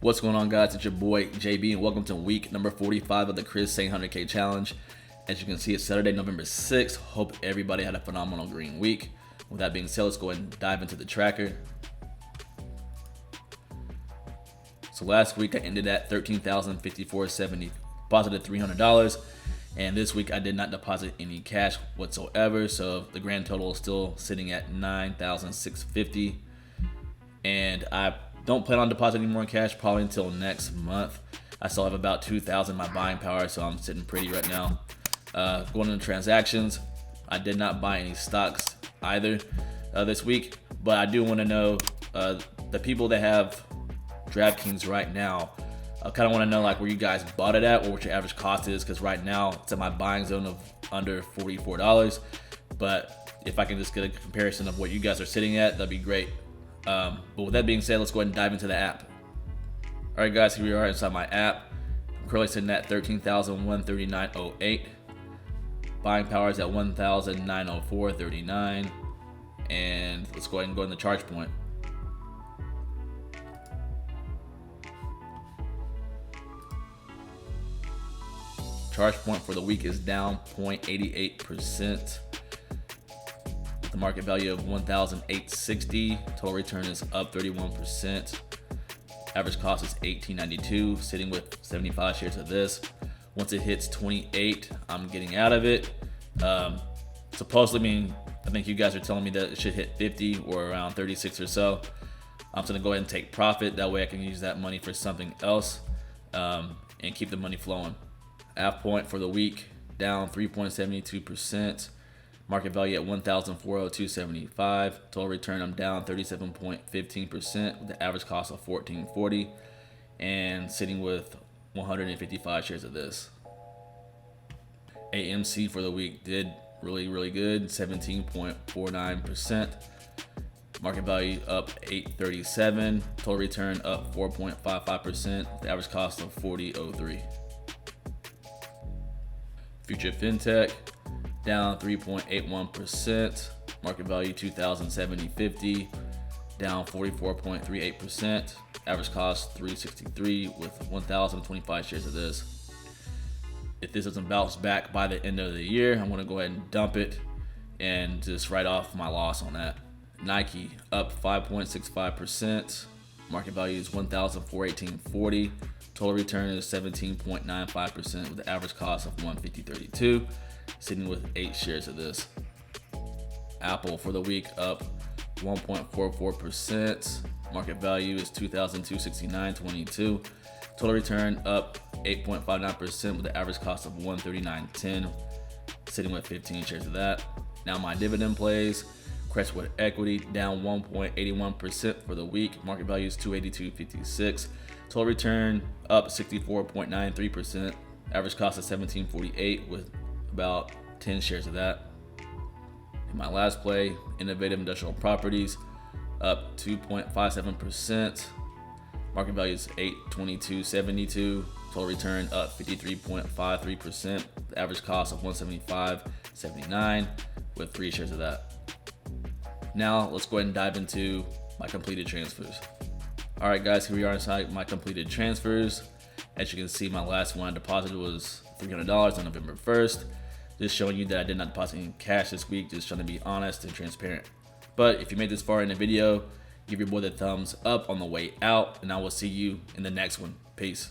What's going on, guys? It's your boy JB, and welcome to week number 45 of the Chris Sain 100K challenge. As you can see, it's Saturday, November 6th. Hope everybody had a phenomenal green week. With that being said, let's go ahead and dive into the tracker. So last week I ended at $13,054.70, deposited $300, and this week I did not deposit any cash whatsoever. So the grand total is still sitting at $9,650, and I don't plan on depositing more cash probably until next month. I still have about 2,000 in my buying power, so I'm sitting pretty right now. Going into transactions, I did not buy any stocks either this week, but I do want to know the people that have DraftKings right now. I kind of want to know like where you guys bought it at or what your average cost is, because right now it's in my buying zone of under $44. But if I can just get a comparison of what you guys are sitting at, that'd be great. But with that being said, let's go ahead and dive into the app. All right, guys, here we are inside my app. I'm currently sitting at $13,139.08. Buying power is at $1,904.39. And let's go ahead and go in the charge point. Charge point for the week is down 0.88%. The market value of $1,860. Total return is up 31%. Average cost is $18.92, sitting with 75 shares of this. Once it hits 28, I'm getting out of it. Supposedly, I think you guys are telling me that it should hit 50 or around 36 or so. I'm just gonna go ahead and take profit. That way I can use that money for something else and keep the money flowing. App point for the week, down 3.72%. Market value at $1,402.75. Total return, I'm down 37.15% with the average cost of $14.40 and sitting with 155 shares of this. AMC for the week did really good, 17.49%. Market value up $837. Total return up 4.55%. The average cost of $40.03. Future FinTech down 3.81%. Market value $2,070.50, down 44.38%. Average cost $363 with 1,025 shares of this. If this doesn't bounce back by the end of the year, I'm gonna go ahead and dump it and just write off my loss on that. Nike up 5.65%. Market value is $1,418.40. Total return is 17.95% with the average cost of $150.32, sitting with 8 shares of this. Apple for the week up 1.44%. Market value is $2,269.22. Total return up 8.59% with the average cost of $139.10, sitting with 15 shares of that. Now my dividend plays. Crestwood Equity down 1.81% for the week. Market value is $282.56. Total return up 64.93%. Average cost of $17.48 with about 10 shares of that. In my last play, Innovative Industrial Properties up 2.57%. Market value is $822.72. Total return up 53.53%. The average cost of $175.79 with 3 shares of that. Now let's go ahead and dive into my completed transfers. All right, guys, here we are inside my completed transfers. As you can see, my last one I deposited was $300 on November 1st. Just showing you that I did not deposit any cash this week, just trying to be honest and transparent. But if you made this far in the video, give your boy the thumbs up on the way out, and I will see you in the next one. Peace.